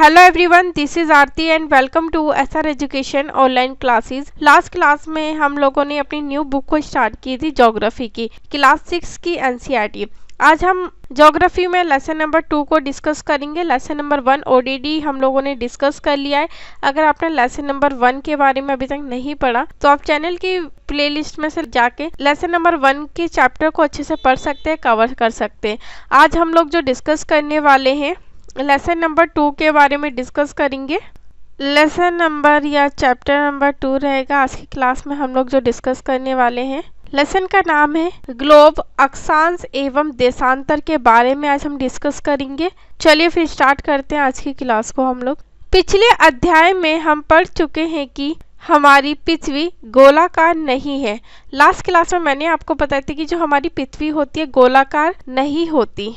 Hello everyone, this is Aarti and welcome to SR education online classes. Last class में हम लोगों ने अपनी न्यू बुक को स्टार्ट की थी ज्योग्राफी की, क्लास 6 की एनसीईआरटी। आज हम ज्योग्राफी में लेसन नंबर 2 को डिस्कस करेंगे। लेसन नंबर 1 ओडीडी हम लोगों ने डिस्कस कर लिया है। अगर आपने लेसन नंबर 1 के बारे में अभी तक नहीं पढ़ा तो आप चैनल की प्लेलिस्ट में से जाके लेसन नंबर 1 के चैप्टर को अच्छे से पढ़ सकते हैं, कवर कर सकते हैं। आज हम लोग जो डिस्कस करने वाले हैं लेसन नंबर 2 के बारे में डिस्कस करेंगे। लेसन नंबर या चैप्टर नंबर 2 रहेगा आज की क्लास में हम लोग जो डिस्कस करने वाले हैं। लेसन का नाम है ग्लोब, अक्षांश एवं देशांतर के बारे में आज हम डिस्कस करेंगे। चलिए फिर स्टार्ट करते हैं आज की क्लास को। हम लोग पिछले अध्याय में हम पढ़ चुके हैं कि हमारी पृथ्वी गोलाकार नहीं है। लास्ट क्लास में मैंने आपको बताया था कि जो हमारी पृथ्वी होती है गोलाकार नहीं होती।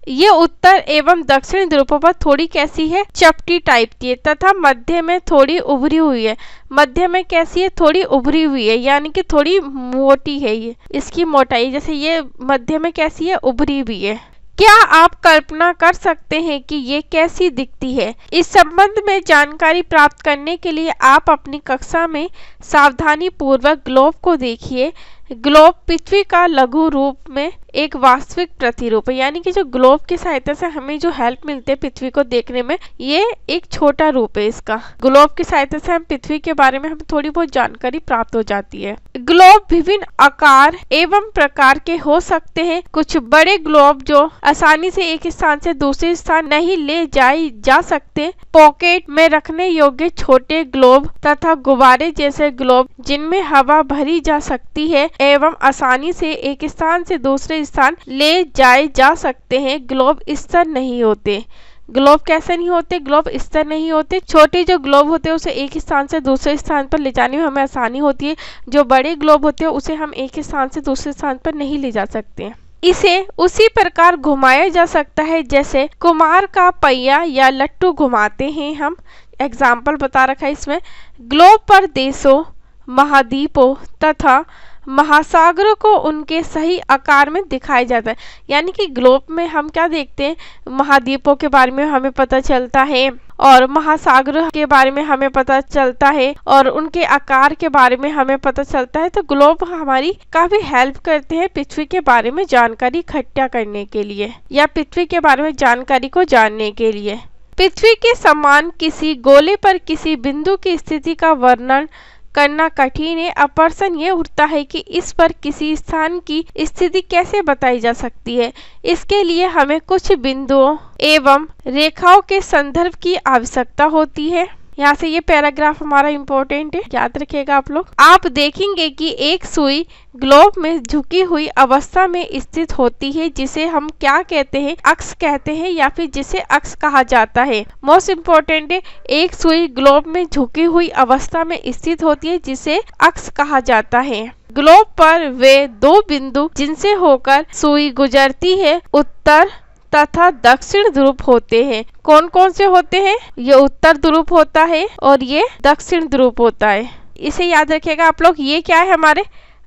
ये उत्तर एवं दक्षिण ध्रुवों पर थोड़ी कैसी है, चपटी टाइप की है तथा मध्य में थोड़ी उभरी हुई है। मध्य में कैसी है, थोड़ी उभरी हुई है, यानी कि थोड़ी मोटी है। ये इसकी मोटाई जैसे ये मध्य में कैसी है, उभरी हुई है। क्या आप कल्पना कर सकते हैं कि ये कैसी दिखती है? इस संबंध में जानकारी प्राप्त करने के लिए आप अपनी कक्षा में सावधानी पूर्वक ग्लोब को देखिए। ग्लोब पृथ्वी का लघु रूप में एक वास्तविक प्रतिरूप है, यानी कि जो ग्लोब की सहायता से हमें जो हेल्प मिलती है पृथ्वी को देखने में, ये एक छोटा रूप है इसका। ग्लोब की सहायता से हम पृथ्वी के बारे में हमें थोड़ी बहुत जानकारी प्राप्त हो जाती है। ग्लोब विभिन्न आकार एवं प्रकार के हो सकते हैं। कुछ बड़े ग्लोब जो आसानी से एक स्थान से दूसरे स्थान नहीं ले जाए जा सकते, पॉकेट में रखने योग्य छोटे ग्लोब तथा गुब्बारे जैसे ग्लोब जिनमें हवा भरी जा सकती है एवं आसानी से एक स्थान से दूसरे स्थान ले जाए जा सकते हैं, ग्लोब स्थिर नहीं होते। ग्लोब कैसे नहीं होते? ग्लोब स्थिर नहीं होते। छोटे जो ग्लोब होते हैं उसे एक स्थान से दूसरे स्थान पर ले जाने में हमें आसानी होती है। जो बड़े ग्लोब होते हैं उसे हम एक स्थान से दूसरे स्थान पर नहीं ले जा सकते। इसे उसी प्रकार घुमाया जा सकता है जैसे कुम्हार का पहिया या लट्टू घुमाते हैं हम। एग्जाम्पल बता रखा है इसमें। ग्लोब पर देशों, महाद्वीपों तथा महासागरों को उनके सही आकार में दिखाया जाता है। यानी कि ग्लोब में हम क्या देखते हैं, महाद्वीपों के बारे में हमें पता चलता है और महासागरों के बारे में हमें पता चलता है और उनके आकार के बारे में हमें पता चलता है। तो ग्लोब हमारी काफी हेल्प करते हैं पृथ्वी के बारे में जानकारी इकट्ठा करने के लिए या पृथ्वी के बारे में जानकारी को जानने के लिए। पृथ्वी के समान किसी गोले पर किसी बिंदु की स्थिति का वर्णन करना कठिन है। अब प्रश्न ये उठता है कि इस पर किसी स्थान की स्थिति कैसे बताई जा सकती है। इसके लिए हमें कुछ बिंदुओं एवं रेखाओं के संदर्भ की आवश्यकता होती है। यहाँ से ये पैराग्राफ हमारा इम्पोर्टेंट है, याद रखिएगा आप लोग। आप देखेंगे कि एक सुई ग्लोब में झुकी हुई अवस्था में स्थित होती है, जिसे हम क्या कहते हैं, अक्ष कहते हैं या फिर जिसे अक्ष कहा जाता है। मोस्ट इम्पोर्टेंट है, एक सुई ग्लोब में झुकी हुई अवस्था में स्थित होती है जिसे अक्ष कहा जाता है। ग्लोब पर वे दो बिंदु जिनसे होकर सुई गुजरती है उत्तर तथा दक्षिण ध्रुव होते हैं। कौन कौन से होते हैं? ये उत्तर ध्रुव होता है और ये दक्षिण ध्रुव होता है। इसे याद रखिएगा आप लोग। ये क्या है, हमारे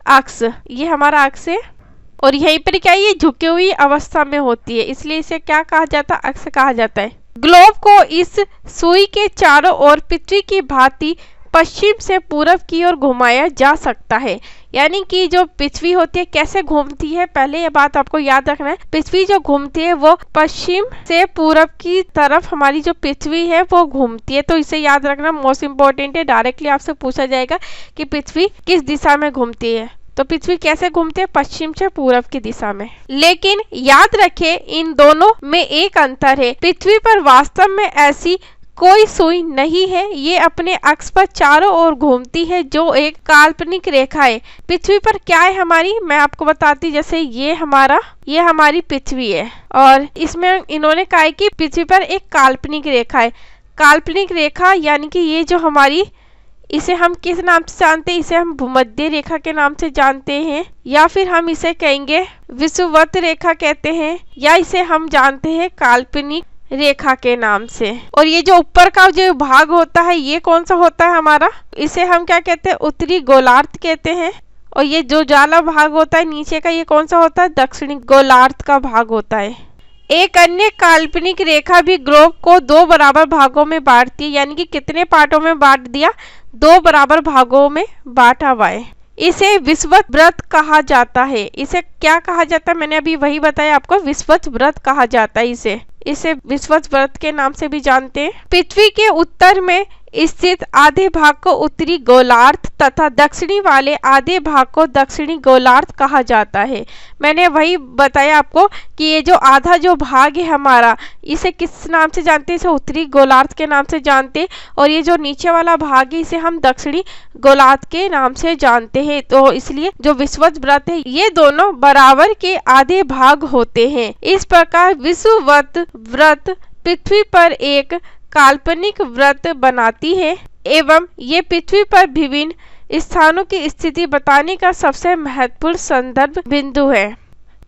अक्ष, ये हमारा अक्ष है और यहीं पर क्या है, ये झुकी हुई अवस्था में होती है, इसलिए इसे क्या कहा जाता है, अक्ष कहा जाता है। ग्लोब को इस सुई के चारों ओर पृथ्वी की भांति पश्चिम से पूरब की ओर घुमाया जा सकता है। यानी कि जो पृथ्वी होती है कैसे घूमती है, पहले ये बात आपको याद रखना है। पृथ्वी जो घूमती है वो पश्चिम से पूरब की तरफ हमारी जो पृथ्वी है वो घूमती है। तो इसे याद रखना मोस्ट इम्पोर्टेंट है। डायरेक्टली आपसे पूछा जाएगा कि पृथ्वी किस दिशा में घूमती है, तो पृथ्वी कैसे घूमती है, पश्चिम से पूरब की दिशा में। लेकिन याद रखें इन दोनों में एक अंतर है। पृथ्वी पर वास्तव में ऐसी कोई सुई नहीं है, ये अपने अक्ष पर चारों ओर घूमती है जो एक काल्पनिक रेखा है। पृथ्वी पर क्या है हमारी, मैं आपको बताती। जैसे ये हमारी पृथ्वी है और इसमें इन्होंने कहा है कि पृथ्वी पर एक काल्पनिक रेखा है। काल्पनिक रेखा यानी कि ये जो हमारी, इसे हम किस नाम से जानते हैं, इसे हम भूमध्य रेखा के नाम से जानते हैं या फिर हम इसे कहेंगे विषुवत रेखा कहते हैं या इसे हम जानते हैं काल्पनिक रेखा के नाम से। और ये जो ऊपर का जो भाग होता है ये कौन सा होता है हमारा, इसे हम क्या कहते हैं, उत्तरी गोलार्ध कहते हैं। और ये जो जाला भाग होता है नीचे का, ये कौन सा होता है, दक्षिणी गोलार्ध का भाग होता है। एक अन्य काल्पनिक रेखा भी ग्लोब को दो बराबर भागों में बांटती है, यानी कि कितने पार्टों में बांट दिया, दो बराबर भागों में बांटा हुआ है। इसे विषुवत वृत्त कहा जाता है। इसे क्या कहा जाता है, मैंने अभी वही बताया आपको, विषुवत वृत्त कहा जाता है। इसे विषुवत वृत्त के नाम से भी जानते हैं। पृथ्वी के उत्तर में स्थित आधे भाग को उत्तरी गोलार्ध तथा दक्षिणी वाले आधे भाग को दक्षिणी गोलार्ध कहा जाता है। मैंने वही बताया आपको कि ये जो आधा जो भाग है हमारा, इसे किस नाम से जानते हैं, इसे उत्तरी गोलार्ध के नाम से जानते हैं, और ये जो नीचे वाला भाग है इसे हम दक्षिणी गोलार्ध के नाम से जानते हैं। तो इसलिए जो विषुवत वृत्त है ये दोनों बराबर के आधे भाग होते हैं। इस प्रकार विषुवत वृत्त पृथ्वी पर एक काल्पनिक वृत्त बनाती है एवं ये पृथ्वी पर विभिन्न स्थानों की स्थिति बताने का सबसे महत्वपूर्ण संदर्भ बिंदु है।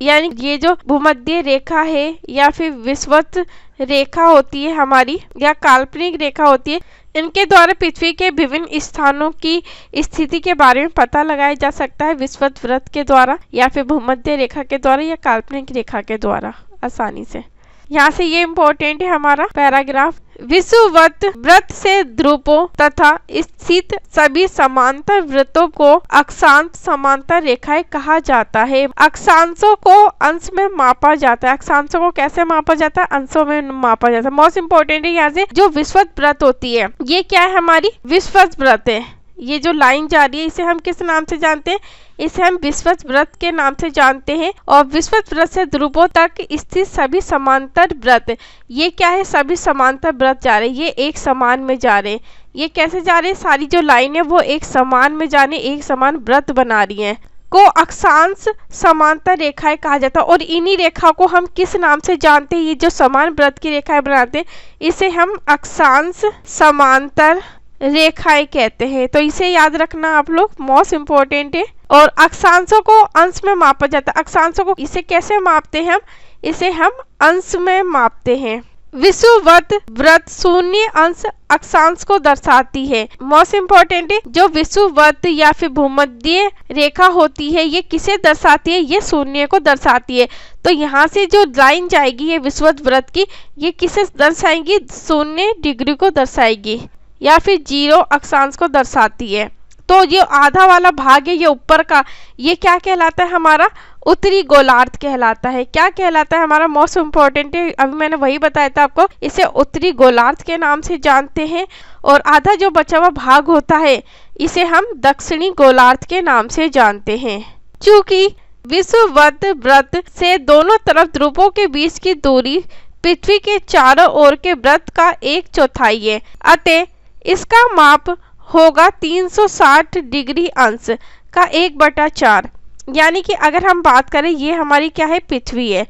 यानी ये जो भूमध्य रेखा है या फिर विषुवत रेखा होती है हमारी, या काल्पनिक रेखा होती है, इनके द्वारा पृथ्वी के विभिन्न स्थानों की स्थिति के बारे में पता लगाया जा सकता है, विषुवत वृत्त के द्वारा या फिर भूमध्य रेखा के द्वारा या काल्पनिक रेखा के द्वारा आसानी से। यहाँ से ये इम्पोर्टेंट है हमारा पैराग्राफ। विषुवत वृत्त से ध्रुवों तथा स्थित सभी समांतर वृत्तों को अक्षांश समांतर रेखाएं कहा जाता है। अक्षांशों को अंश में मापा जाता है। अक्षांशों को कैसे मापा जाता है, अंशों में मापा जाता है। मोस्ट इम्पोर्टेंट है यहाँ से जो विषुवत वृत्त होती है, ये क्या है, हमारी विषुवत वृत्त है। ये जो लाइन जा रही है इसे हम किस नाम से जानते हैं, इसे हम विषुवत वृत्त के नाम से जानते हैं। और विषुवत वृत्त से ध्रुवों तक स्थित सभी समांतर वृत्त, ये क्या है, सभी समांतर वृत्त जा रहे हैं, ये एक समान में जा रहे हैं। ये कैसे जा रहे हैं, सारी जो लाइन है वो एक समान में जाने, एक समान वृत्त बना रही हैं, को अक्षांश समांतर रेखाएं कहा जाता है। और इन्हीं रेखा को हम किस नाम से जानते हैं, ये जो समान वृत्त की रेखाएं बनाते हैं इसे हम अक्षांश समांतर रेखाएं कहते हैं। तो इसे याद रखना आप लोग, मोस्ट इम्पोर्टेंट है। और अक्षांशों को अंश में मापा जाता है। अक्षांशों को इसे कैसे मापते हैं हम, इसे हम अंश में मापते हैं। विषुवत वृत्त शून्य अंश अक्षांश को दर्शाती है। मोस्ट इम्पोर्टेंट है, जो विषुवत या फिर भूमध्य रेखा होती है ये किसे दर्शाती है, ये शून्य को दर्शाती है। तो यहाँ से जो लाइन जाएगी ये विषुवत वृत्त की, ये किसे दर्शाएगी, शून्य डिग्री को दर्शाएगी या फिर जीरो अक्षांश को दर्शाती है। तो ये आधा वाला भाग है ये ऊपर का, ये क्या कहलाता है, हमारा उत्तरी गोलार्ध कहलाता है। क्या कहलाता है हमारा, मोस्ट इम्पोर्टेंट है, अभी मैंने वही बताया था आपको, इसे उत्तरी गोलार्ध के नाम से जानते हैं। और आधा जो बचा हुआ भाग होता है इसे हम दक्षिणी गोलार्ध के नाम से जानते हैं। चूंकि विषुवत वृत्त से दोनों तरफ ध्रुवों के बीच की दूरी पृथ्वी के चारों ओर के वृत्त का 1/4 है, अतः इसका माप होगा 360 डिग्री अंश का 1/4। यानी कि अगर हम बात करें, ये हमारी क्या है, पृथ्वी है।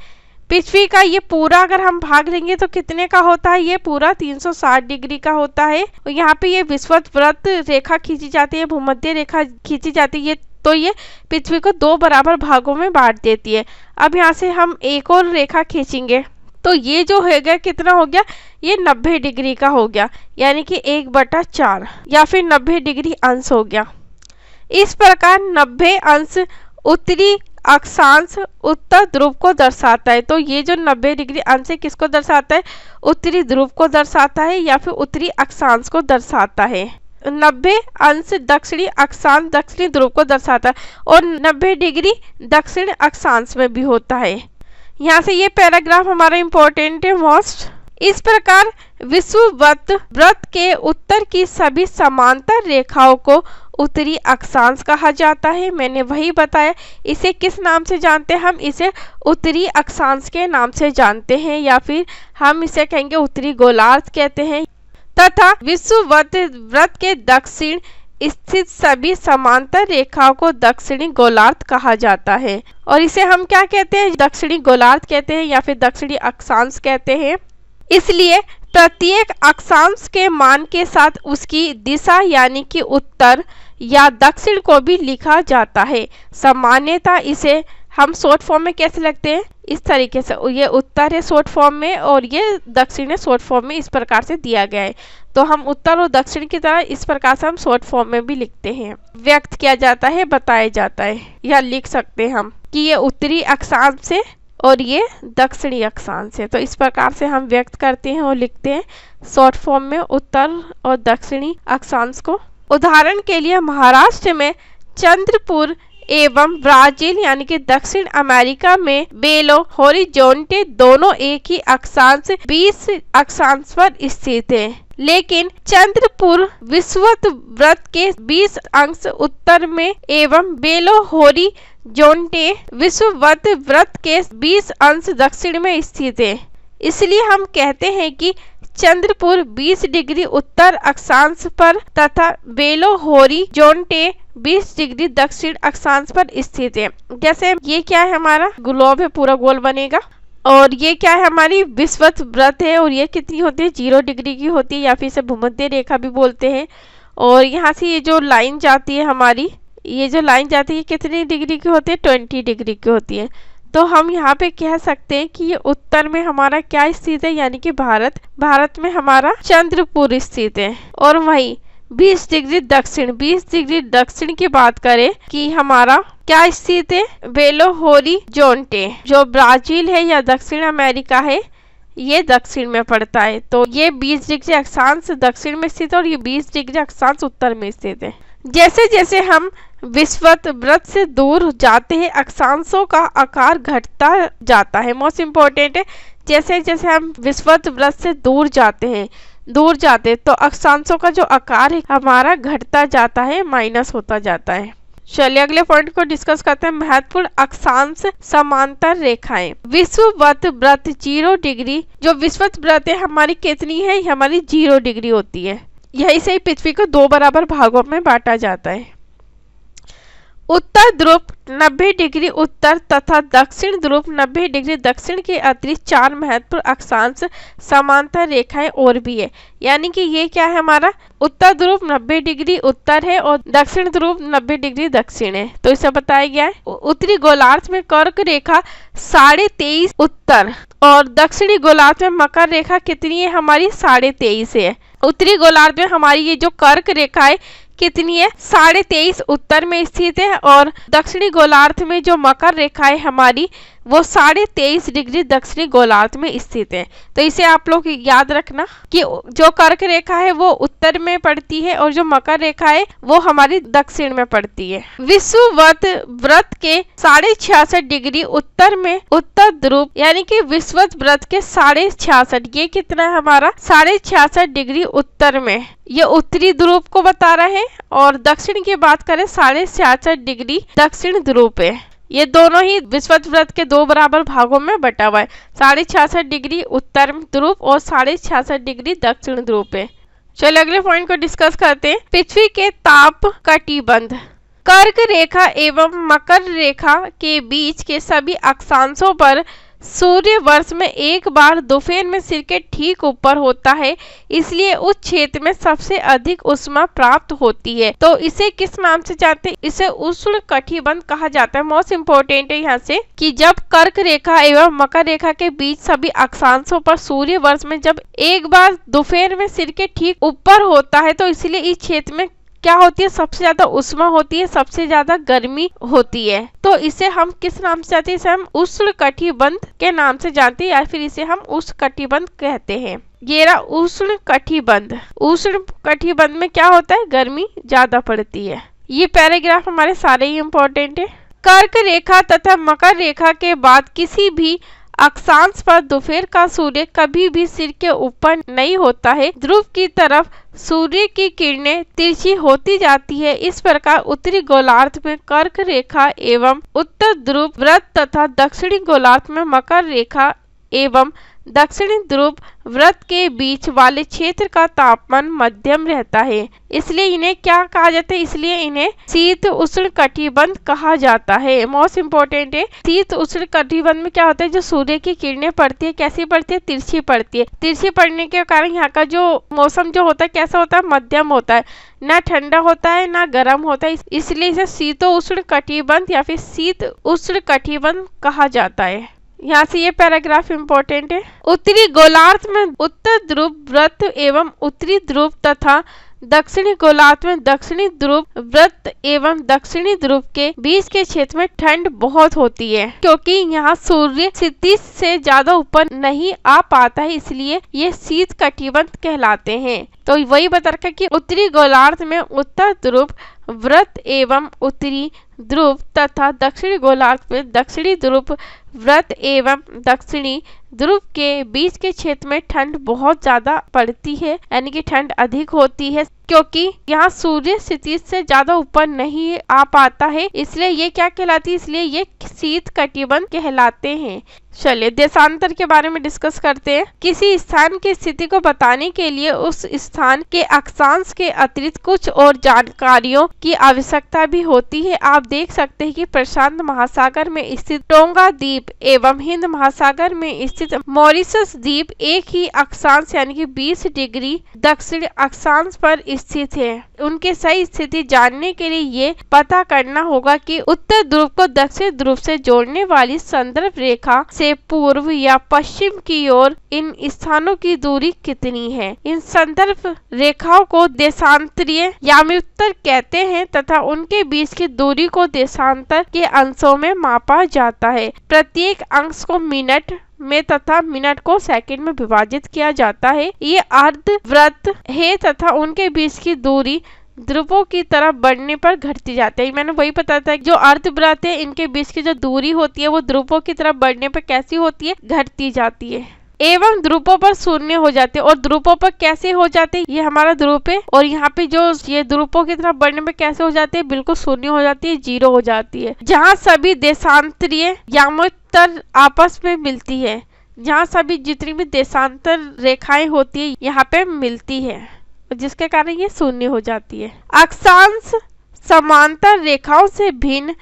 पृथ्वी का ये पूरा अगर हम भाग लेंगे तो कितने का होता है, ये पूरा 360 डिग्री का होता है। और यहाँ पे ये विषुवत वृत्त रेखा खींची जाती है, भूमध्य रेखा खींची जाती है, तो ये पृथ्वी को दो बराबर भागों में बांट देती है। अब यहाँ से हम एक और रेखा खींचेंगे तो ये जो हो गया, कितना हो गया, ये 90 डिग्री का हो गया, यानी कि 1/4 या फिर 90 डिग्री अंश हो गया। इस प्रकार 90 अंश उत्तरी अक्षांश उत्तर ध्रुव को दर्शाता है। तो ये जो 90 डिग्री अंश है किसको दर्शाता है, उत्तरी ध्रुव को दर्शाता है या फिर उत्तरी अक्षांश को दर्शाता है। 90 अंश दक्षिणी अक्षांश दक्षिणी ध्रुव को दर्शाता है और 90 डिग्री दक्षिण अक्षांश में भी होता है। यहाँ से ये पैराग्राफ हमारा इम्पोर्टेंट है मोस्ट। इस प्रकार विषुवत वृत्त के उत्तर की सभी समांतर रेखाओं को उत्तरी अक्षांश कहा जाता है। मैंने वही बताया, इसे किस नाम से जानते हैं हम, इसे उत्तरी अक्षांश के नाम से जानते हैं या फिर हम इसे कहेंगे उत्तरी गोलार्ध कहते हैं। तथा विषुवत वृत्त के दक्षिण स्थित सभी समांतर रेखाओं को दक्षिणी गोलार्ध कहा जाता है और इसे हम क्या कहते हैं, दक्षिणी गोलार्ध कहते हैं या फिर दक्षिणी अक्षांश कहते हैं। इसलिए प्रत्येक अक्षांश के मान के साथ उसकी दिशा यानी कि उत्तर या दक्षिण को भी लिखा जाता है। सामान्यतः इसे हम शॉर्ट फॉर्म में कैसे लिखते हैं, इस तरीके से, ये उत्तर है शॉर्ट फॉर्म में और ये दक्षिण है शॉर्ट फॉर्म में, इस प्रकार से दिया गया है। तो हम उत्तर और दक्षिण की तरह इस प्रकार से हम शॉर्ट फॉर्म में भी लिखते हैं, व्यक्त किया जाता है, बताया जाता है या लिख सकते हैं हम कि ये उत्तरी अक्षांश से और ये दक्षिणी अक्षांश है। तो इस प्रकार से हम व्यक्त करते हैं और लिखते हैं शॉर्ट फॉर्म में उत्तर और दक्षिणी अक्षांश को। उदाहरण के लिए महाराष्ट्र में चंद्रपुर एवं ब्राजील यानी कि दक्षिण अमेरिका में बेलो होरिजोंटे दोनों एक ही अक्षांश 20 अक्षांश पर स्थित है, लेकिन चंद्रपुर विषुवत वृत्त के 20 अंश उत्तर में एवं बेलो होरिजोंटे विषुवत वृत्त के 20 अंश दक्षिण में स्थित है। इसलिए हम कहते हैं कि चंद्रपुर 20 डिग्री उत्तर अक्षांश पर तथा बेलो होरिजोंटे 20 डिग्री दक्षिण अक्षांश पर स्थित है। जैसे ये क्या है, हमारा ग्लोब है, पूरा गोल बनेगा, और ये क्या है, हमारी विषुवत वृत्त है, और ये कितनी होती है, 0 डिग्री की होती है, या फिर इसे भूमध्य रेखा भी बोलते हैं। और यहाँ से ये जो लाइन जाती है हमारी, ये जो लाइन जाती है कितनी डिग्री की होती है, 20 डिग्री की होती है। तो हम यहाँ पे कह सकते हैं कि ये उत्तर में हमारा क्या स्थित है, यानी कि भारत में हमारा चंद्रपुर स्थित है। और वहीं 20 डिग्री दक्षिण की बात करें कि हमारा क्या स्थित है, बेलो होरिजोंटे जो ब्राजील है या दक्षिण अमेरिका है, ये दक्षिण में पड़ता है। तो ये 20 डिग्री अक्षांश दक्षिण में स्थित है और ये 20 डिग्री अक्षांश उत्तर में स्थित है। जैसे जैसे हम विषुवत वृत्त से दूर जाते हैं अक्षांशों का आकार घटता जाता है। मोस्ट इम्पोर्टेंट है, जैसे जैसे हम विषुवत वृत्त से दूर जाते तो अक्षांशों का जो आकार है हमारा घटता जाता है, माइनस होता जाता है। चलिए अगले पॉइंट को डिस्कस करते हैं। महत्वपूर्ण अक्षांश समांतर रेखाएं। विषुवत वृत्त 0 डिग्री, जो विषुवत वृत्त है हमारी कितनी है, हमारी 0 डिग्री होती है। यही से पृथ्वी को 2 बराबर भागों में बांटा जाता है। उत्तर ध्रुव 90 डिग्री उत्तर तथा दक्षिण ध्रुव 90 डिग्री दक्षिण के अतिरिक्त 4 महत्वपूर्ण अक्षांश समांतर रेखाएं और भी है। यानी कि ये क्या है, हमारा उत्तर ध्रुव 90 डिग्री उत्तर है और दक्षिण ध्रुव 90 डिग्री दक्षिण है। तो इसे बताया गया है। उत्तरी गोलार्ध में कर्क रेखा 23.5 उत्तर और दक्षिणी गोलार्ध में मकर रेखा कितनी है, हमारी 23.5 है। उत्तरी गोलार्ध में हमारी ये जो कर्क रेखा है कितनी है, 23.5 उत्तर में स्थित है और दक्षिणी गोलार्ध में जो मकर रेखा है हमारी वो 23.5 डिग्री दक्षिणी गोलार्ध में स्थित है। तो इसे आप लोग याद रखना कि जो कर्क रेखा है वो उत्तर में पड़ती है और जो मकर रेखा है वो हमारी दक्षिण में पड़ती है। विषुवत वृत्त के 66.5 डिग्री उत्तर में उत्तर ध्रुव यानी कि विषुवत वृत्त के 66.5, ये कितना है हमारा 66.5 डिग्री उत्तर में, ये उत्तरी ध्रुव को बता रहे हैं। और दक्षिण की बात करें 66.5 डिग्री दक्षिण ध्रुव पे। ये दोनों ही विषुवत वृत्त के 2 बराबर भागों में बटा हुआ है, 66.5 डिग्री उत्तर ध्रुव और 66.5 डिग्री दक्षिण ध्रुव पे। चलिए अगले पॉइंट को डिस्कस करते हैं। पृथ्वी के ताप कटिबंध। कर्क रेखा एवं मकर रेखा के बीच के सभी अक्षांशों पर सूर्य वर्ष में एक बार दोपहर में सिर के ठीक ऊपर होता है, इसलिए उस क्षेत्र में सबसे अधिक ऊष्मा प्राप्त होती है। तो इसे किस नाम से जानते हैं, इसे उष्ण कटिबंध कहा जाता है। मोस्ट इम्पोर्टेंट है यहाँ से कि जब कर्क रेखा एवं मकर रेखा के बीच सभी अक्षांशों पर सूर्य वर्ष में जब एक बार दोपहर में सिर के ठीक ऊपर होता है, तो इसलिए इस क्षेत्र में क्या होती है, सबसे ज्यादा उष्मा होती है, सबसे ज्यादा गर्मी होती है। तो इसे हम किस नाम से जानते हैं, इसे हम उष्ण कटिबंध के नाम से जानते हैं या फिर इसे हम उष्ण कटिबंध कहते हैं। ये रहा उष्ण कटिबंध। उष्ण कटिबंध में क्या होता है, गर्मी ज्यादा पड़ती है। ये पैराग्राफ हमारे सारे ही इम्पोर्टेंट है। कर्क रेखा तथा मकर रेखा के बाद किसी भी अक्षांश पर दोपहर का सूर्य कभी भी सिर के ऊपर नहीं होता है, ध्रुव की तरफ सूर्य की किरणें तिरछी होती जाती है। इस प्रकार उत्तरी गोलार्ध में कर्क रेखा एवं उत्तर ध्रुव वृत्त तथा दक्षिणी गोलार्ध में मकर रेखा एवं दक्षिणी ध्रुव वृत्त के बीच वाले क्षेत्र का तापमान मध्यम रहता है, इसलिए इन्हें क्या कहा जाता है, इसलिए इन्हें शीत उष्ण कटिबंध कहा जाता है। मोस्ट इम्पोर्टेंट है, शीत उष्ण कटिबंध में क्या होता है, जो सूर्य की किरणें पड़ती है कैसी पड़ती है, तिरछी पड़ती है। तिरछी पड़ने के कारण यहाँ का जो मौसम जो होता है कैसा होता है, मध्यम होता है, ना ठंडा होता है ना गर्म होता है, इसलिए इसे शीतो उष्ण कटिबंध या फिर शीत उष्ण कटिबंध कहा जाता है। यहाँ से ये पैराग्राफ इम्पोर्टेंट है। उत्तरी गोलार्ध में उत्तर ध्रुव वृत्त एवं उत्तरी ध्रुव तथा दक्षिणी गोलार्ध में दक्षिणी ध्रुव वृत्त एवं दक्षिणी ध्रुव के बीच के क्षेत्र में ठंड बहुत होती है, क्योंकि यहाँ सूर्य क्षितिज से ज्यादा ऊपर नहीं आ पाता है, इसलिए ये शीत कटिबंध कहलाते हैं। तो वही बता रखा कि उत्तरी गोलार्ध में उत्तर ध्रुव वृत्त एवं उत्तरी ध्रुव तथा दक्षिणी गोलार्ध में दक्षिणी ध्रुव वृत्त एवं दक्षिणी ध्रुव के बीच के क्षेत्र में ठंड बहुत ज्यादा पड़ती है, यानी कि ठंड अधिक होती है, क्योंकि यहाँ सूर्य क्षितिज से ज्यादा ऊपर नहीं आ पाता है, इसलिए ये क्या कहलाती है, इसलिए ये शीत कटिबंध कहलाते हैं। चलिए देशांतर के बारे में डिस्कस करते हैं। किसी स्थान की स्थिति को बताने के लिए उस स्थान के अक्षांश के अतिरिक्त कुछ और जानकारियों की आवश्यकता भी होती है। आप देख सकते हैं कि प्रशांत महासागर में स्थित टोंगा द्वीप एवं हिंद महासागर में स्थित मॉरिशस द्वीप एक ही अक्षांश यानी कि 20 डिग्री दक्षिण अक्षांश पर स्थित है। उनकी सही स्थिति जानने के लिए ये पता करना होगा कि उत्तर ध्रुव को दक्षिण ध्रुव से जोड़ने वाली संदर्भ रेखा से पूर्व या पश्चिम की ओर इन स्थानों की दूरी कितनी है। इन संदर्भ रेखाओं को देशांतरीय याम्योत्तर कहते हैं तथा उनके बीच की दूरी को देशांतर के अंशों में मापा जाता है। प्रत्येक अंश को मिनट में तथा मिनट को सेकंड में विभाजित किया जाता है। ये अर्धवृत्त है तथा उनके बीच की दूरी ध्रुवों की तरफ बढ़ने पर घटती जाती है। मैंने वही बताया था, जो अर्धवृत्त है इनके बीच की जो दूरी होती है वो ध्रुवों की तरफ बढ़ने पर कैसी होती है, घटती जाती है। एवं ध्रुवों पर शून्य हो जाते हैं। और ध्रुवों पर कैसे हो जाते हैं, ये हमारा ध्रुव है और यहाँ पे जो ये ध्रुवों की तरफ बढ़ने में कैसे हो जाते हैं, बिल्कुल शून्य हो जाती है, जीरो हो जाती है। जहाँ सभी देशांतरीय याम्योत्तर आपस में मिलती है, जहाँ सभी जितनी भी देशांतर रेखाएं होती है यहाँ पे मिलती है, जिसके कारण ये शून्य हो जाती है। अक्षांश समांतर रेखाओं से भिन्न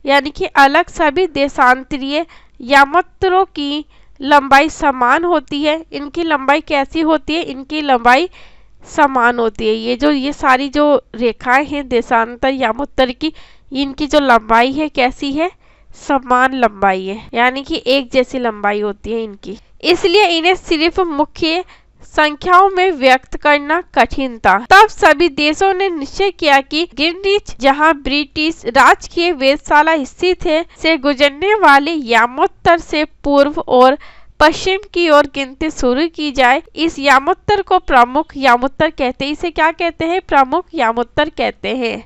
यानी कि अलग सभी देशांतरीय याम्योत्तरों की लंबाई समान होती है। इनकी लंबाई कैसी होती है, इनकी लंबाई समान होती है। ये सारी जो रेखाएं हैं देशांतर याम्योत्तर की, इनकी जो लंबाई है कैसी है, समान लंबाई है, यानी कि एक जैसी लंबाई होती है इनकी। इसलिए इन्हें सिर्फ मुख्य संख्याओं में व्यक्त करना कठिन था। तब सभी देशों ने निश्चय किया कि ग्रीनिच, जहां ब्रिटिश राजकीय वेधशाला स्थित है, से गुजरने वाले याम्योत्तर से पूर्व और पश्चिम की ओर गिनती शुरू की जाए। इस याम्योत्तर को प्रमुख याम्योत्तर कहते हैं। इसे क्या कहते हैं, प्रमुख याम्योत्तर कहते हैं।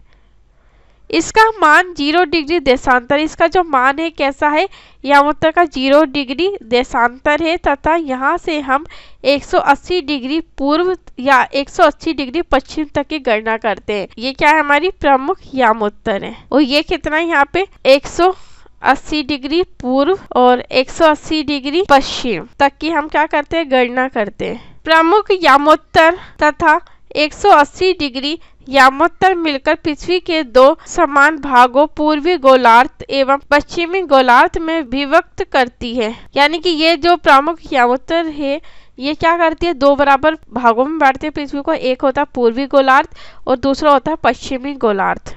इसका मान 0 डिग्री देशांतर, इसका जो मान है कैसा है, याम्योत्तर का 0 डिग्री देशांतर है तथा यहाँ से हम 180 डिग्री पूर्व या 180 डिग्री पश्चिम तक की गणना करते हैं। ये क्या है, हमारी प्रमुख याम्योत्तर है। और ये कितना है यहाँ पे, 180 डिग्री पूर्व और 180 डिग्री पश्चिम तक की हम क्या करते हैं, गणना करते हैं। प्रमुख याम्योत्तर तथा 180 डिग्री याम्योत्तर मिलकर पृथ्वी के दो समान भागों पूर्वी गोलार्ध एवं पश्चिमी गोलार्ध में विभक्त करती है। यानी कि ये जो प्रमुख याम्योत्तर है ये क्या करती है, दो बराबर भागों में बांटते हैं पृथ्वी को। एक होता है पूर्वी गोलार्ध और दूसरा होता है पश्चिमी गोलार्ध।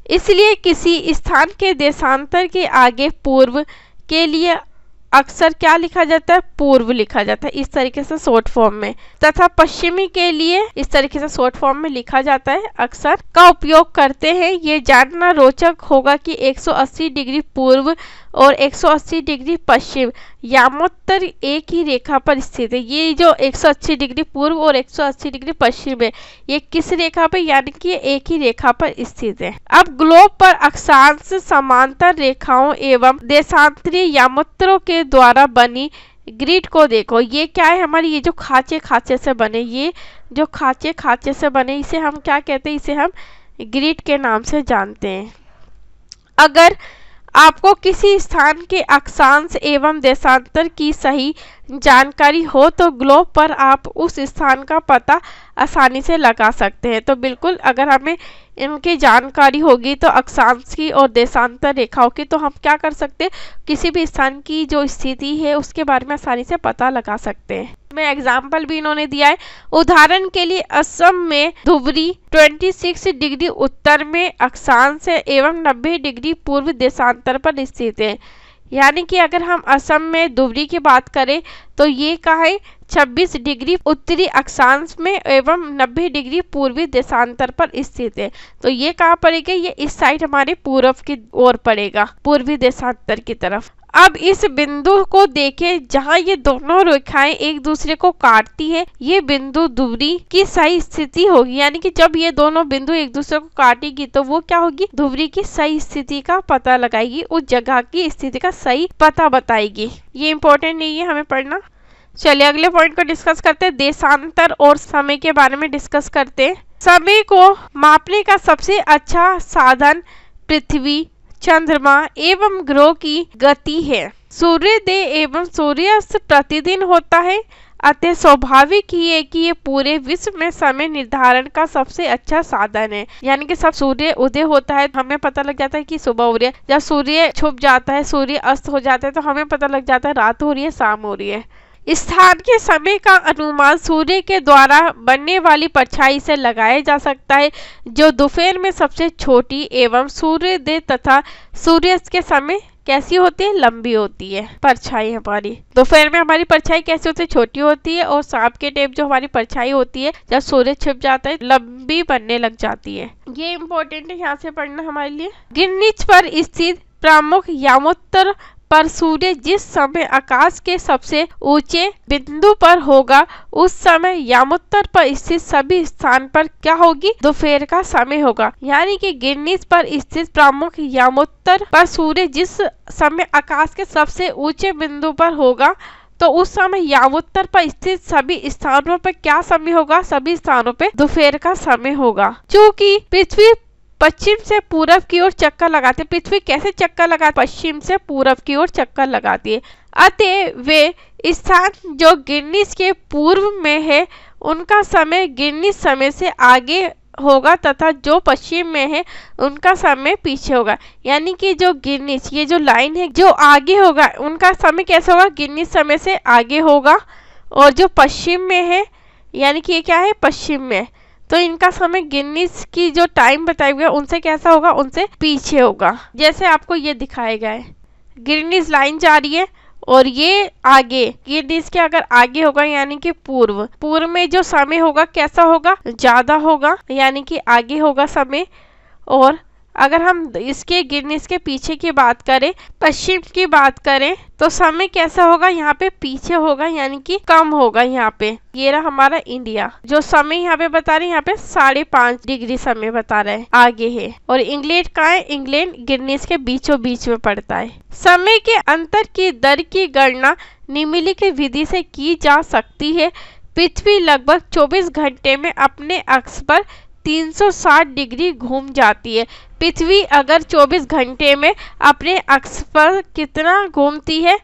इसलिए किसी स्थान के देशांतर के आगे पूर्व के लिए अक्सर क्या लिखा जाता है, पूर्व लिखा जाता है, इस तरीके से शॉर्ट फॉर्म में, तथा पश्चिमी के लिए इस तरीके से शॉर्ट फॉर्म में लिखा जाता है, अक्सर का उपयोग करते हैं। ये जानना रोचक होगा कि 180 डिग्री पूर्व और 180 डिग्री पश्चिम याम्योत्तर एक ही रेखा पर स्थित है। ये जो 180 डिग्री पूर्व और 180 डिग्री पश्चिम है, ये किस रेखा पर, यानी कि ये एक ही रेखा पर स्थित है। अब ग्लोब पर अक्षांश समांतर रेखाओं एवं देशांतरीय याम्योत्तरों के द्वारा बनी ग्रिड को देखो। ये क्या है, हमारी ये जो खांचे खांचे से बने, ये जो खांचे खांचे से बने, इसे हम क्या कहते हैं, इसे हम ग्रिड के नाम से जानते हैं। अगर आपको किसी स्थान के अक्षांश एवं देशांतर की सही जानकारी हो तो ग्लोब पर आप उस स्थान का पता आसानी से लगा सकते हैं। तो बिल्कुल अगर हमें इनकी जानकारी होगी तो अक्षांश की और देशांतर रेखाओं की, तो हम क्या कर सकते हैं, किसी भी स्थान की जो स्थिति है उसके बारे में आसानी से पता लगा सकते हैं। में एग्जाम्पल भी इन्होंने दिया है। उदाहरण के लिए असम में धुबरी 26 डिग्री उत्तर में अक्षांश है एवं 90 डिग्री पूर्व देशांतर पर स्थित है। यानी कि अगर हम असम में धुबरी की बात करें तो ये कहाँ है, 26 डिग्री उत्तरी अक्षांश में एवं 90 डिग्री पूर्वी देशांतर पर स्थित है। तो ये कहाँ पड़ेगा, ये इस साइड हमारे पूर्व की ओर पड़ेगा, पूर्वी देशांतर की तरफ। अब इस बिंदु को देखें जहां ये दोनों रेखाएं एक दूसरे को काटती है, ये बिंदु धुबरी की सही स्थिति होगी। यानी कि जब ये दोनों बिंदु एक दूसरे को काटेगी तो वो क्या होगी, धुबरी की सही स्थिति का पता लगाएगी, उस जगह की स्थिति का सही पता बताएगी। ये इंपॉर्टेंट नहीं है हमें पढ़ना। चलिए अगले पॉइंट को डिस्कस करते हैं, देशांतर और समय के बारे में डिस्कस करते हैं। समय को मापने का सबसे अच्छा साधन पृथ्वी, चंद्रमा एवं ग्रह की गति है। सूर्योदय एवं सूर्यास्त प्रतिदिन होता है, अतः स्वाभाविक ही है कि ये पूरे विश्व में समय निर्धारण का सबसे अच्छा साधन है। यानी कि सब सूर्य उदय होता है, हमें पता लग जाता है कि सुबह हो रही है। जब सूर्य छुप जाता है, सूर्य अस्त हो जाता है, तो हमें पता लग जाता है रात हो रही है, शाम हो रही है। स्थान के समय का अनुमान सूर्य के द्वारा बनने वाली परछाई से लगाया जा सकता है, जो दोपहर में सबसे छोटी एवं सूर्योदय तथा सूर्यास्त के समय कैसी होती है, लंबी होती है परछाई हमारी। दोपहर में हमारी परछाई कैसी होती है, छोटी होती है, और शाम के टाइम जो हमारी परछाई होती है जब सूर्य छिप जाता है, लंबी बनने लग जाती है। ये इम्पोर्टेंट है यहाँ से पढ़ना हमारे लिए। गिरनिच पर स्थित प्रमुख यामोत्तर पर सूर्य जिस समय आकाश के सबसे ऊंचे बिंदु पर होगा, उस समय यामोत्तर पर स्थित सभी स्थान पर क्या होगी, दोपहर का समय होगा। यानी कि गिरनिच पर स्थित प्रमुख यामोत्तर पर सूर्य जिस समय आकाश के सबसे ऊंचे बिंदु पर होगा, तो उस समय यामोत्तर पर स्थित सभी स्थानों पर क्या समय होगा, सभी स्थानों पर दोपहर का समय होगा। चूँकि पृथ्वी पश्चिम से पूरब की ओर चक्कर लगाते हैं, पृथ्वी कैसे चक्कर लगाती, पश्चिम से पूरब की ओर चक्कर लगाती है, अतः वे स्थान जो गिरनिच के पूर्व में है उनका समय गिरनिच समय से आगे होगा तथा जो पश्चिम में है उनका समय पीछे होगा। यानी कि जो गिरनिच, ये जो लाइन है जो आगे होगा, उनका समय कैसा होगा, गिरनिच समय से आगे होगा, और जो पश्चिम में है यानी कि ये क्या है, पश्चिम में, तो इनका समय गिरनिच की जो टाइम बताया गया उनसे कैसा होगा, उनसे पीछे होगा। जैसे आपको ये दिखाया गया है, गिरनिच लाइन जा रही है और ये आगे, गिरनिच के अगर आगे होगा यानी कि पूर्व में जो समय होगा कैसा होगा, ज्यादा होगा, यानी कि आगे होगा समय। और अगर हम इसके गिरनिच के पीछे की बात करें, पश्चिम की बात करें, तो समय कैसा होगा, यहाँ पे पीछे होगा, यानी कि कम होगा। यहाँ पे ये रहा हमारा इंडिया, जो समय यहाँ पे बता रहे हैं, यहाँ पे 5.5 डिग्री समय बता रहे हैं, आगे है। और इंग्लैंड कहाँ है, इंग्लैंड गिरनिच के बीचों बीच में पड़ता है। समय के अंतर की दर की गणना निम्नलिखित विधि से की जा सकती है। पृथ्वी लगभग 24 घंटे में अपने अक्ष पर 360 डिग्री घूम जाती है। पृथ्वी अगर 24 घंटे में अपने अक्ष पर कितना घूमती है,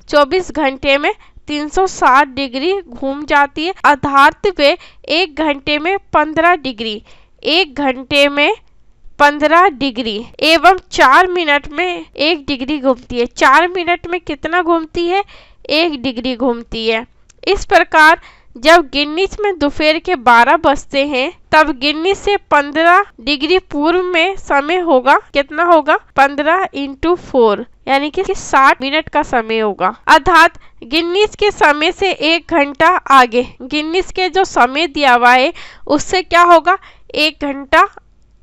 24 घंटे में 360 डिग्री घूम जाती है, अर्थात वे 1 घंटे में 15 डिग्री, 1 घंटे में 15 डिग्री एवं 4 मिनट में 1 डिग्री घूमती है। 4 मिनट में कितना घूमती है, 1 डिग्री घूमती है। इस प्रकार जब गिरनिच में दोपहर के 12 बजते हैं, तब गिरनिच से 15 डिग्री पूर्व में समय होगा, कितना होगा, 15 × 4 यानी कि 60 मिनट का समय होगा। अर्थात गिरनिच के समय से 1 घंटा आगे, गिरनिच के जो समय दिया हुआ है उससे क्या होगा, 1 घंटा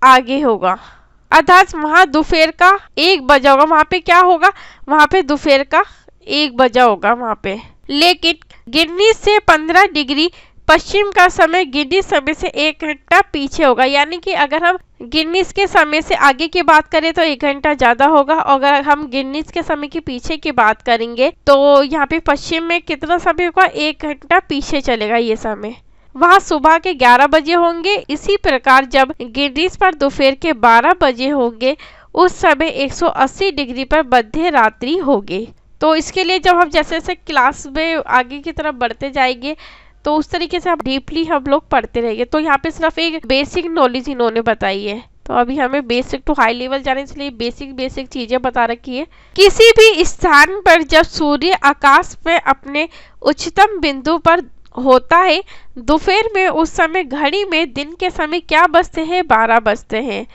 आगे होगा। अर्थात वहाँ दोपहर का 1 बजा होगा, वहाँ पे क्या होगा, वहाँ पे दोपहर का 1 बजा होगा वहाँ पे। लेकिन गिरनिच से 15 डिग्री पश्चिम का समय गिरनिच समय से 1 घंटा पीछे होगा। यानी कि अगर हम गिरनिच के समय से आगे की बात करें तो 1 घंटा ज्यादा होगा, और अगर हम गिरनिच के समय के पीछे की बात करेंगे तो यहाँ पे पश्चिम में कितना समय होगा, 1 घंटा पीछे चलेगा ये समय। वहाँ सुबह के 11 बजे होंगे। इसी प्रकार जब गिरनिच पर दोपहर के 12 बजे होंगे, उस समय 180 डिग्री पर मध्य रात्रि होगी। तो इसके लिए जब हम जैसे जैसे क्लास में आगे की तरफ बढ़ते जाएंगे तो उस तरीके से डीपली हम लोग पढ़ते रहेंगे। तो यहाँ पे सिर्फ एक बेसिक नॉलेज इन्होंने बताई है, तो अभी हमें बेसिक टू हाई लेवल जाने, इसलिए बेसिक चीजें बता रखी है। किसी भी स्थान पर जब सूर्य आकाश में अपने उच्चतम बिंदु पर होता है, दोपहर में उस समय घड़ी में दिन के समय क्या बजते हैं, 12 बजते हैं।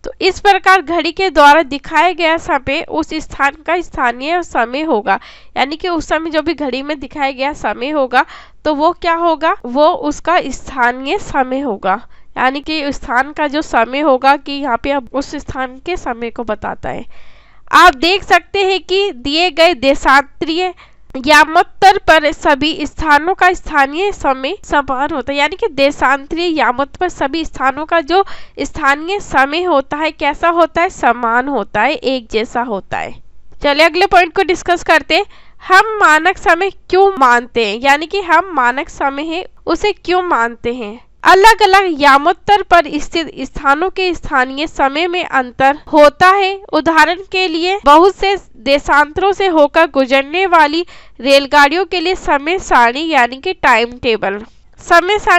तो इस प्रकार घड़ी के द्वारा दिखाया गया समय उस स्थान का स्थानीय समय होगा, यानी कि उस समय जो भी घड़ी में दिखाया गया समय होगा तो वो क्या होगा, वो उसका स्थानीय समय होगा, यानी कि स्थान का जो समय होगा कि यहाँ पे अब उस स्थान के समय को बताता है। आप देख सकते हैं कि दिए गए देशांतरीय यामोत्तर पर सभी स्थानों का स्थानीय समय समान होता है, यानी कि देशांतरीय यामोत्तर पर सभी स्थानों का जो स्थानीय समय होता है कैसा होता है, समान होता है, एक जैसा होता है। चलिए अगले पॉइंट को डिस्कस करते हैं। हम मानक समय क्यों मानते हैं, यानी कि हम मानक समय है उसे क्यों मानते हैं। अलग अलग यामोत्तर पर स्थित स्थानों के स्थानीय समय में अंतर होता है। उदाहरण के लिए बहुत से देशांतरों से होकर गुजरने वाली रेलगाड़ियों के लिए समय सारणी यानी कि टाइम टेबल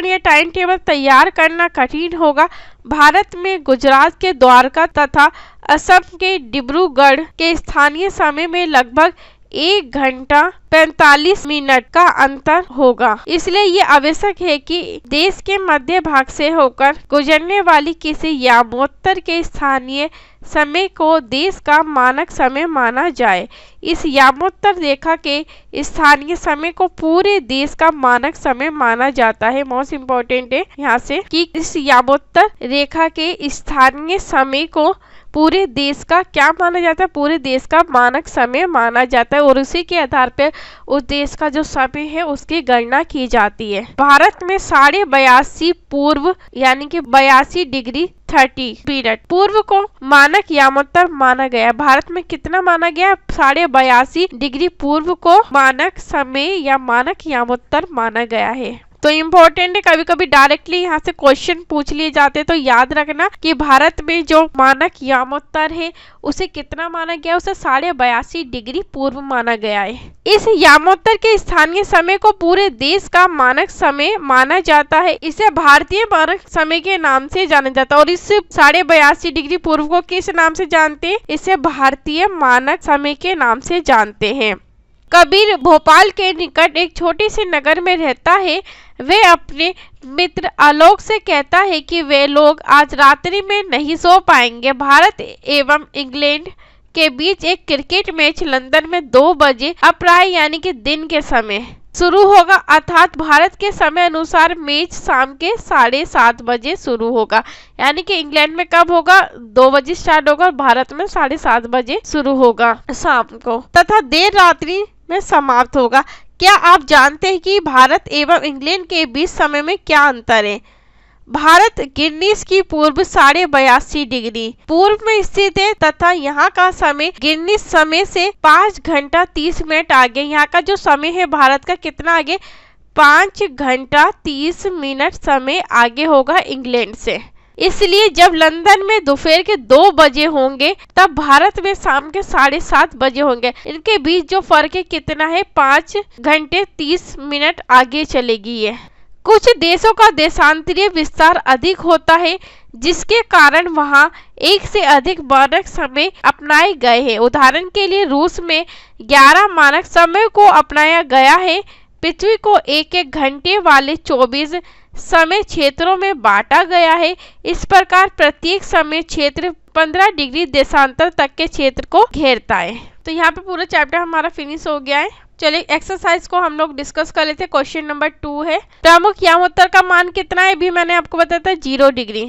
या टाइम टेबल तैयार करना कठिन होगा। भारत में गुजरात के द्वारका तथा असम के डिब्रूगढ़ के स्थानीय समय में लगभग 1 घंटा 45 मिनट का अंतर होगा। इसलिए ये आवश्यक है कि देश के मध्य भाग से होकर गुजरने वाली किसी यामोत्तर के स्थानीय समय को देश का मानक समय माना जाए। इस यामोत्तर रेखा के स्थानीय समय को पूरे देश का मानक समय माना जाता है। मोस्ट इम्पोर्टेंट है यहाँ से कि इस यामोत्तर रेखा के स्थानीय समय को पूरे देश का क्या माना जाता है, पूरे देश का मानक समय माना जाता है और उसी के आधार पर उस देश का जो समय है उसकी गणना की जाती है। भारत में 82.5 पूर्व यानी कि 82 डिग्री 30 मिनट पूर्व को मानक यामोत्तर माना गया। भारत में कितना माना गया, 82.5 डिग्री पूर्व को मानक समय या मानक यामोत्तर माना गया है। तो इम्पोर्टेंट है, कभी कभी डायरेक्टली यहाँ से क्वेश्चन पूछ लिए जाते, तो याद रखना कि भारत में जो मानक यामोत्तर है उसे कितना माना गया, उसे 82.5 डिग्री पूर्व माना गया है। इस यामोत्तर के स्थानीय समय को पूरे देश का मानक समय माना जाता है। इसे भारतीय मानक समय के नाम से जाना जाता है। और इस 82.5 डिग्री पूर्व को किस नाम से जानते हैं, इसे भारतीय मानक समय के नाम से जानते हैं। कबीर भोपाल के निकट एक छोटी सी नगर में रहता है। वे अपने मित्र आलोक से कहता है कि वे लोग आज रात्रि में नहीं सो पाएंगे। भारत एवं इंग्लैंड के बीच एक क्रिकेट मैच लंदन में 2 बजे अपराह्न यानी कि दिन के समय शुरू होगा, अर्थात भारत के समय अनुसार मैच शाम के 7:30 बजे शुरू होगा। यानी कि इंग्लैंड में कब होगा, 2 बजे स्टार्ट होगा और भारत में 7:30 बजे शुरू होगा शाम को तथा देर रात्रि में समाप्त होगा। क्या आप जानते हैं कि भारत एवं इंग्लैंड के बीच समय में क्या अंतर है। भारत ग्रीनिच की पूर्व 82.5 डिग्री पूर्व में स्थित है तथा यहाँ का समय ग्रीनिच समय से 5 घंटा 30 मिनट आगे। यहाँ का जो समय है भारत का कितना आगे, 5 घंटा 30 मिनट समय आगे होगा इंग्लैंड से। इसलिए जब लंदन में दोपहर के 2 बजे होंगे तब भारत में शाम के 7:30 बजे होंगे। इनके बीच जो फर्क है कितना है, 5 घंटे 30 मिनट आगे चलेगी ये। कुछ देशों का देशांतरीय विस्तार अधिक होता है जिसके कारण वहां एक से अधिक मानक समय अपनाए गए हैं। उदाहरण के लिए रूस में 11 मानक समय को अपनाया गया है। पृथ्वी को 1-1 घंटे वाले 24 समय क्षेत्रों में बांटा गया है। इस प्रकार प्रत्येक समय क्षेत्र 15 डिग्री देशांतर तक के क्षेत्र को घेरता है। तो यहाँ पे पूरा चैप्टर हमारा फिनिश हो गया है। चलिए एक्सरसाइज को हम लोग डिस्कस कर लेते हैं। क्वेश्चन नंबर 2 है, प्रमुख यामोत्तर का मान कितना है, भी मैंने आपको बताया था 0 डिग्री।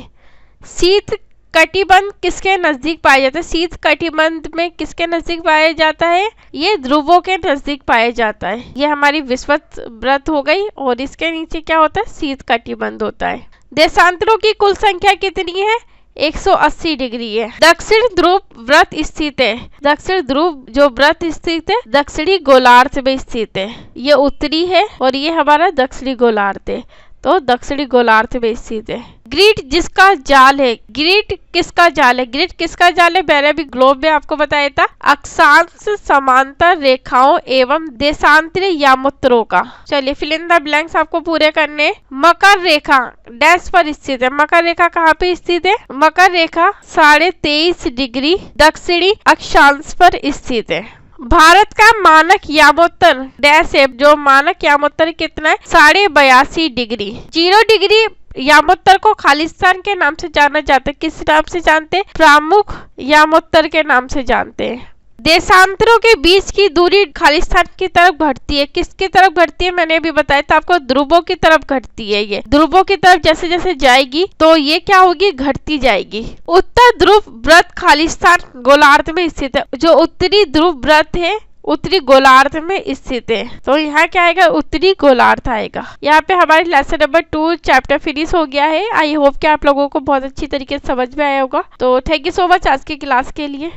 शीत कटिबंध किसके नजदीक पाया जाता है, शीत कटिबंध में किसके नजदीक पाया जाता है, ये ध्रुवों के नजदीक पाया जाता है। ये हमारी विषुवत व्रत हो गई और इसके नीचे क्या होता है, शीत कटिबंध होता है। देशांतरों की कुल संख्या कितनी है, 180 डिग्री है। दक्षिण ध्रुव व्रत स्थित है, दक्षिण ध्रुव जो व्रत स्थित है दक्षिणी गोलार्ध में स्थित है। ये उत्तरी है और ये हमारा दक्षिणी गोलार्ध है, तो दक्षिणी गोलार्ध में स्थित है। ग्रिड जिसका जाल है, ग्रिड किसका जाल है, ग्रिड किसका जाल है, मैंने अभी ग्लोब में आपको बताया था, अक्षांश समांतर रेखाओं एवं देशांतरीय यामोत्तरों का। चलिए फिल इन द ब्लैंक्स आपको पूरे करने। मकर रेखा डैश पर स्थित है, मकर रेखा कहाँ पे स्थित है, मकर रेखा 23.5 डिग्री दक्षिणी अक्षांश पर स्थित है। भारत का मानक यामोत्तर डैश है, जो मानक यामोत्तर कितना है, 82.5 डिग्री। 0 डिग्री यामोत्तर को खालिस्तान के नाम से जाना जाता है। किस नाम से जानते हैं? प्रमुख यामोत्तर के नाम से जानते हैं। देशांतरों के बीच की दूरी खालिस्तान की तरफ घटती है। किसकी तरफ घटती है? मैंने अभी बताया था आपको, ध्रुवों की तरफ घटती है। ये ध्रुवों की तरफ जैसे जैसे जाएगी तो ये क्या होगी? घटती जाएगी। उत्तर ध्रुव व्रत खालिस्तान गोलार्ध में स्थित है। जो उत्तरी ध्रुव व्रत है उत्तरी गोलार्ध में स्थित है। तो यहाँ क्या आएगा? उत्तरी गोलार्ध आएगा। यहाँ पे हमारी लेसन नंबर 2 चैप्टर फिनिश हो गया है। आई होप कि आप लोगों को बहुत अच्छी तरीके से समझ में आया होगा। तो थैंक यू सो मच आज की क्लास के लिए।